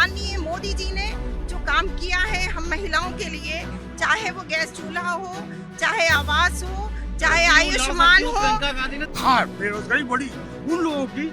माननीय मोदी जी ने जो काम किया है हम महिलाओं के लिए, चाहे वो गैस चूल्हा हो, चाहे आवास हो, चाहे आयुष्मान हो। हाँ, बेरोजगारी बढ़ी उन लोगों की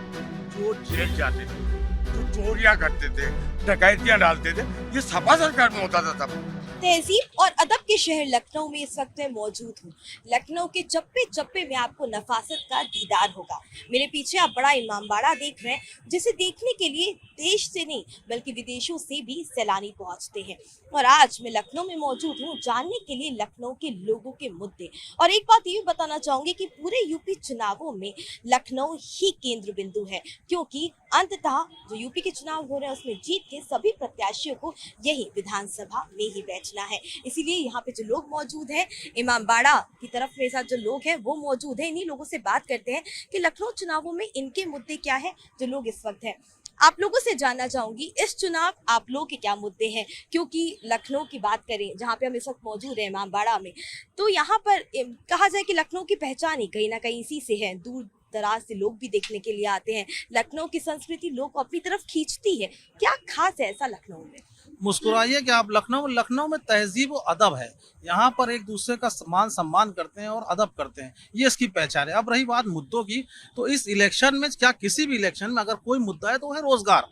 जो जेल जाते थे, जो चोरियां करते थे, डकैतियां डालते थे, ये सपा सरकार में होता था तब। तहजीब और अदब के शहर लखनऊ में इस वक्त मैं मौजूद हूँ। लखनऊ के चप्पे चप्पे में आपको नफासत का दीदार होगा। मेरे पीछे आप बड़ा इमामबाड़ा देख रहे हैं, जिसे देखने के लिए देश से नहीं बल्कि विदेशों से भी सैलानी पहुंचते हैं। और आज मैं लखनऊ में मौजूद हूँ जानने के लिए लखनऊ के लोगों के मुद्दे। और एक बात ये भी बताना चाहूंगी कि पूरे यूपी चुनावों में लखनऊ ही केंद्र बिंदु है, क्योंकि अंततः जो यूपी के चुनाव हो रहे हैं उसमें जीत के सभी प्रत्याशियों को यही विधानसभा में ही बैठना है। इसीलिए यहाँ पे जो लोग मौजूद हैं, इमामबाड़ा की तरफ मेरे साथ जो लोग हैं वो मौजूद हैं। इन्हीं लोगों से बात करते हैं कि लखनऊ चुनावों में इनके मुद्दे क्या है जो लोग इस वक्त हैं। आप लोगों से जानना चाहूंगी इस चुनाव आप लोगों के क्या मुद्दे हैं, क्योंकि लखनऊ की बात करें जहाँ पे हम इस वक्त मौजूद हैं इमामबाड़ा में, तो यहाँ पर कहा जाए कि लखनऊ की पहचान ही कहीं ना कहीं इसी से है। दूर दराज से लोग भी देखने के लिए आते हैं। लखनऊ की संस्कृति लोग को अपनी तरफ खींचती है। क्या खास है ऐसा लखनऊ में? मुस्कुराइए कि आप लखनऊ में तहजीब और अदब है। यहाँ पर एक दूसरे का सम्मान करते हैं और अदब करते हैं, ये इसकी पहचान है। अब रही बात मुद्दों की, तो इस इलेक्शन में क्या किसी भी इलेक्शन में अगर कोई मुद्दा है तो है रोजगार।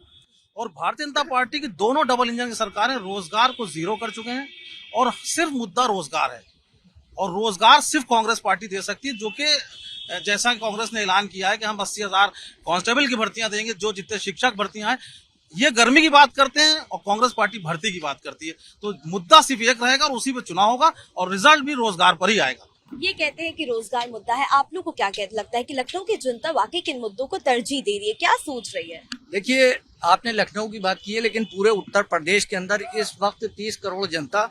और भारतीय जनता पार्टी की दोनों डबल इंजन की सरकारें रोजगार को जीरो कर चुके हैं और सिर्फ मुद्दा रोजगार है। और रोजगार सिर्फ कांग्रेस पार्टी दे सकती है, जो कि जैसा कांग्रेस ने ऐलान किया है कि हम 80,000 कांस्टेबल की भर्तियां देंगे, जो जितने शिक्षक भर्तियां हैं। ये गर्मी की बात करते हैं और कांग्रेस पार्टी भर्ती की बात करती है। तो मुद्दा सिर्फ एक रहेगा और उसी पे चुनाव होगा और रिजल्ट भी रोजगार पर ही आएगा। ये कहते हैं कि रोजगार मुद्दा है। आप लोग को क्या लगता है कि लखनऊ की जनता वाकई किन मुद्दों को तरजीह दे रही है, क्या सोच रही है? देखिए, आपने लखनऊ की बात की है, लेकिन पूरे उत्तर प्रदेश के अंदर इस वक्त 30 करोड़ जनता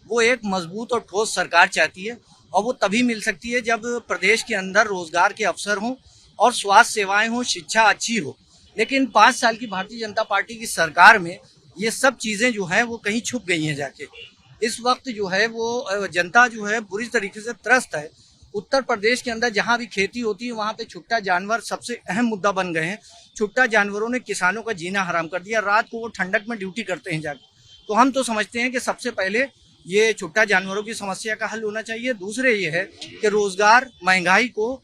वो एक मजबूत और ठोस सरकार चाहती है। और वो तभी मिल सकती है जब प्रदेश के अंदर रोजगार के अवसर हों और स्वास्थ्य सेवाएं हों, शिक्षा अच्छी हो। लेकिन 5 साल की भारतीय जनता पार्टी की सरकार में ये सब चीजें जो हैं वो कहीं छुप गई हैं जाके। इस वक्त जो है वो जनता जो है बुरी तरीके से त्रस्त है। उत्तर प्रदेश के अंदर जहाँ भी खेती होती है वहाँ पे छुट्टा जानवर सबसे अहम मुद्दा बन गए हैं। छुट्टा जानवरों ने किसानों का जीना हराम कर दिया। रात को वो ठंडक में ड्यूटी करते हैं जाके। तो हम तो समझते हैं कि सबसे पहले ये छुट्टा जानवरों की समस्या का हल होना चाहिए। दूसरे ये है कि रोजगार, महंगाई को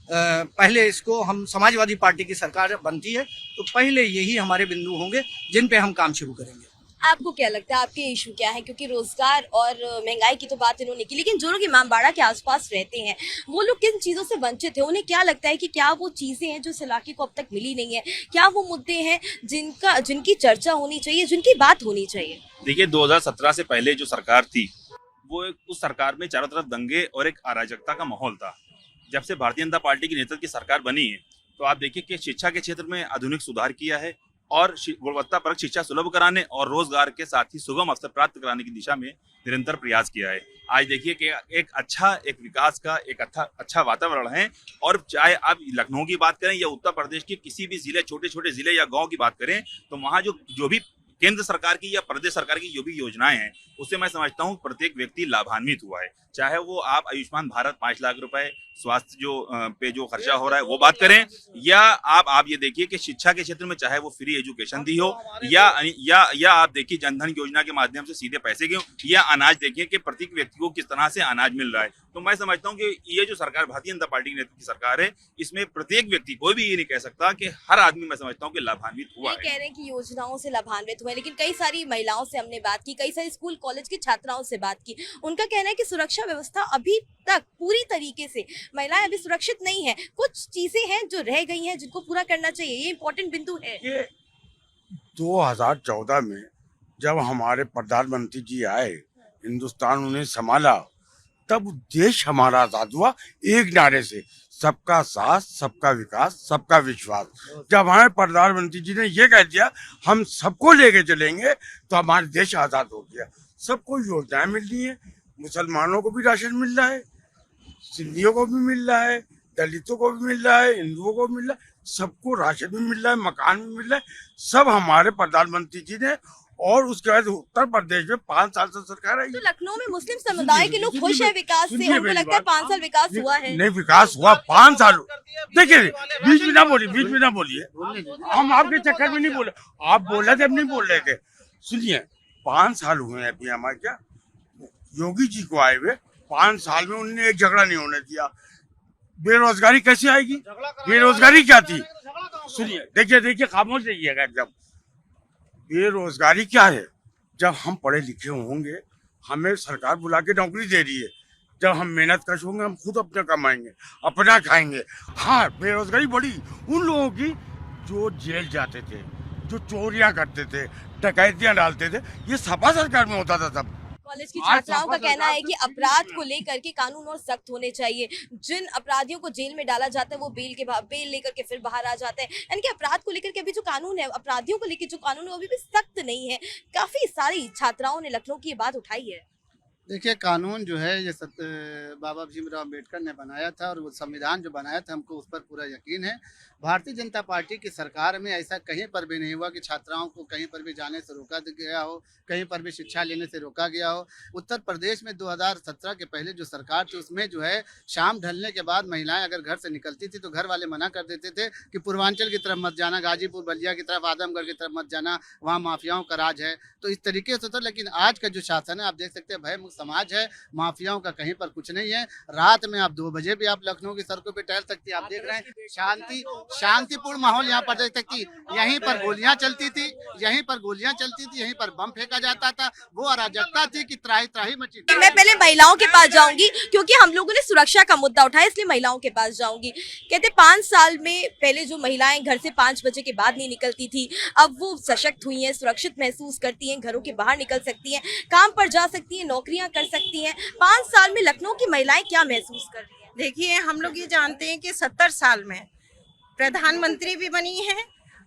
पहले इसको हम समाजवादी पार्टी की सरकार बनती है तो पहले यही हमारे बिंदु होंगे जिन पे हम काम शुरू करेंगे। आपको क्या लगता है, आपके इशू क्या है? क्योंकि रोजगार और महंगाई की तो बात इन्होंने की, लेकिन जो लोग इमामबाड़ा के आसपास रहते हैं वो लोग किन चीजों से वंचित है? उन्हें क्या लगता है कि क्या वो चीजें हैं जो इस इलाके को अब तक मिली नहीं है? क्या वो मुद्दे हैं जिनकी चर्चा होनी चाहिए, जिनकी बात होनी चाहिए? देखिए, 2017 से पहले जो सरकार थी वो उस सरकार में चारों तरफ दंगे और एक अराजकता का माहौल था। जब से भारतीय जनता पार्टी की नेतृत्व की सरकार बनी है तो आप देखिए कि शिक्षा के क्षेत्र में आधुनिक सुधार किया है और गुणवत्तापरक शिक्षा सुलभ कराने और रोजगार के साथ ही सुगम अवसर प्राप्त कराने की दिशा में निरंतर प्रयास किया है। आज देखिए कि एक विकास का एक अच्छा वातावरण है। और चाहे आप लखनऊ की बात करें या उत्तर प्रदेश के किसी भी जिले, छोटे छोटे जिले या गाँव की बात करें, तो वहाँ जो भी केंद्र सरकार की या प्रदेश सरकार की जो भी योजनाएं हैं उससे मैं समझता हूँ प्रत्येक व्यक्ति लाभान्वित हुआ है। चाहे वो आप आयुष्मान भारत 5 लाख रुपए स्वास्थ्य पे जो खर्चा हो रहा है वो बात करें, या आप ये देखिए कि शिक्षा के क्षेत्र में चाहे वो फ्री एजुकेशन दी हो, या आप देखिए जनधन योजना के माध्यम से सीधे पैसे के, या अनाज देखिए कि प्रत्येक व्यक्ति को किस तरह से अनाज मिल रहा है। तो मैं समझता हूँ कि ये जो सरकार भारतीय जनता पार्टी के नेतृत्व की सरकार है, इसमें प्रत्येक व्यक्ति, कोई भी ये नहीं कह सकता कि हर आदमी, मैं समझता हूँ कि लाभान्वित हुआ है। कह रहे हैं कि योजनाओं से लाभान्वित हुए, लेकिन कई सारी महिलाओं से हमने बात की, कई सारी स्कूल कॉलेज की छात्राओं से बात की। उनका कहना है कि सुरक्षा व्यवस्था अभी तक पूरी तरीके से महिलाएं अभी सुरक्षित नहीं है। कुछ चीजें हैं जो रह गई हैं जिनको पूरा करना चाहिए, ये इम्पोर्टेंट बिंदु है। ये 2014 में जब हमारे प्रधानमंत्री जी आए, हिंदुस्तान उन्हें संभाला, तब देश हमारा आजाद हुआ एक नारे से, सबका साथ, सबका विकास, सबका विश्वास। जब हमारे प्रधानमंत्री जी ने ये कह दिया हम सबको लेके चलेंगे तो हमारा देश आजाद हो गया। सबको योजनाएं मिल रही है, मुसलमानों को भी राशन मिल रहा है, सिंधियों को भी मिल रहा है, दलितों को भी मिल रहा है, हिंदुओं को भी मिल रहा है, सबको राशन भी मिल रहा है, मकान भी मिल रहा है, सब हमारे प्रधानमंत्री जी ने। और उसके बाद उत्तर प्रदेश में 5 साल से सरकार आई। तो लखनऊ में मुस्लिम समुदाय के लोग खुश है विकास से, उनको लगता है 5 साल विकास हुआ है। नहीं, विकास हुआ 5 साल। देखिए बीच में ना बोलिए, हम आपके चक्कर में नहीं बोले, आप बोल रहे थे, हम नहीं बोल रहे थे। सुनिए, 5 साल हुए हैं अभी हमारे, क्या योगी जी को आए हुए 5 साल में उन्होंने एक झगड़ा नहीं होने दिया। बेरोजगारी कैसे आएगी? बेरोजगारी क्या थी? सुनिए, देखिए खामोश रहिएगा एकदम। बेरोजगारी क्या है? जब हम पढ़े लिखे होंगे, हमें सरकार बुला के नौकरी दे रही है, जब हम मेहनत कश होंगे, हम खुद अपना कमाएंगे, अपना खाएंगे। हाँ, बेरोजगारी बढ़ी उन लोगों की जो जेल जाते थे, जो चोरियां करते थे, डकैतियां डालते थे, ये सपा सरकार में होता था तब। कॉलेज की छात्राओं का कहना है कि अपराध को लेकर के कानून और सख्त होने चाहिए। जिन अपराधियों को जेल में डाला जाता है वो बेल लेकर के फिर बाहर आ जाते हैं। यानी कि अपराध को लेकर के अभी जो कानून है, अपराधियों को लेकर जो कानून है वो अभी भी सख्त नहीं है। काफी सारी छात्राओं ने लखनऊ की ये बात उठाई है। देखिए, कानून जो है ये बाबा भीमराव अम्बेडकर ने बनाया था और वो संविधान जो बनाया था, हमको उस पर पूरा यकीन है। भारतीय जनता पार्टी की सरकार में ऐसा कहीं पर भी नहीं हुआ कि छात्राओं को कहीं पर भी जाने से रोका गया हो, कहीं पर भी शिक्षा लेने से रोका गया हो। उत्तर प्रदेश में 2017 के पहले जो सरकार थी उसमें जो है शाम ढलने के बाद महिलाएं अगर घर से निकलती थी तो घर वाले मना कर देते थे कि पूर्वांचल की तरफ मत जाना, गाजीपुर बलिया की तरफ, आजमगढ़ की तरफ मत जाना, वहाँ माफियाओं का राज है। तो इस तरीके से था। लेकिन आज का जो शासन है, आप देख सकते हैं, भयमुक्त समाज है, माफियाओं का कहीं पर कुछ नहीं है। रात में आप 2 बजे भी आप लखनऊ की सड़कों पे टहल सकती है। आप देख रहे हैं शांतिपूर्ण माहौल यहाँ पर देख सकती। यहीं पर गोलियां चलती थी, यहीं पर बम फेंका जाता था। वो अराजकता थी कि त्राही त्राही मची। मैं पहले महिलाओं के पास जाऊंगी क्योंकि हम लोगों ने सुरक्षा का मुद्दा उठाया, इसलिए महिलाओं के पास जाऊंगी। कहते 5 साल में पहले जो महिलाएं घर से 5 बजे के बाद नहीं निकलती थी, अब वो सशक्त हुई हैं, सुरक्षित महसूस करती हैं, घरों के बाहर निकल सकती हैं, काम पर जा सकती हैं, नौकरियां कर सकती हैं। 5 साल में लखनऊ की महिलाएं क्या महसूस कर रही हैं? देखिए, हम लोग ये जानते हैं कि 70 साल में प्रधानमंत्री भी बनी हैं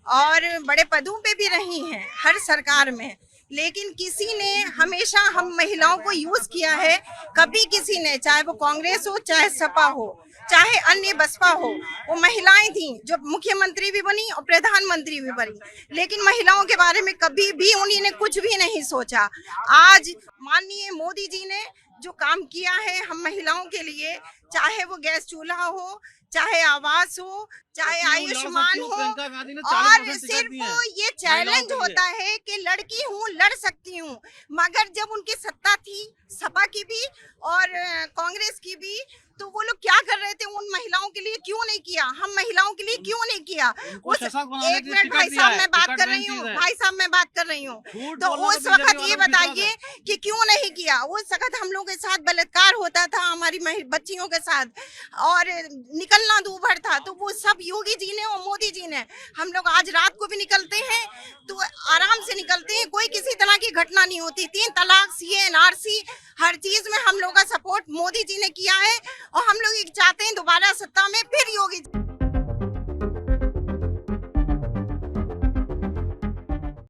और बड़े पदों पे भी रही हैं हर सरकार में, लेकिन किसी ने हमेशा हम महिलाओं को यूज किया है। कभी किसी ने, चाहे वो कांग्रेस हो, चाहे सपा हो, चाहे अन्य बसपा हो, वो महिलाएं थी जो मुख्यमंत्री भी बनी और प्रधानमंत्री भी बनी, लेकिन महिलाओं के बारे में कभी भी उन्होंने कुछ भी नहीं सोचा। आज माननीय मोदी जी ने जो काम किया है हम महिलाओं के लिए, चाहे वो गैस चूल्हा हो, चाहे आवास हो, चाहे आयुष्मान हो, और सिर्फ ये चैलेंज होता है कि लड़की हूँ, लड़ सकती हूँ। मगर जब उनकी सत्ता थी, सपा की भी और कांग्रेस की भी, तो वो लोग क्या कर रहे थे? उन महिलाओं के लिए क्यों नहीं किया? हम महिलाओं के लिए क्यों नहीं किया? उस 1 मिनट भाई साहब, मैं बात कर रही हूँ, तो उस वक्त ये बताइए कि क्यों नहीं किया? उस वक्त हम लोगों के साथ बलात्कार होता था, हमारी बच्चियों के साथ, और निकलना दूभर था। तो वो सब योगी जी ने और मोदी जी ने, हम लोग आज रात को भी निकलते हैं तो आराम से निकलते हैं, कोई किसी तरह की घटना नहीं होती। 3 तलाक, CA, NRC, हर चीज में हम लोग का सपोर्ट मोदी जी ने किया है और हम लोग चाहते हैं दोबारा सत्ता में फिर योगी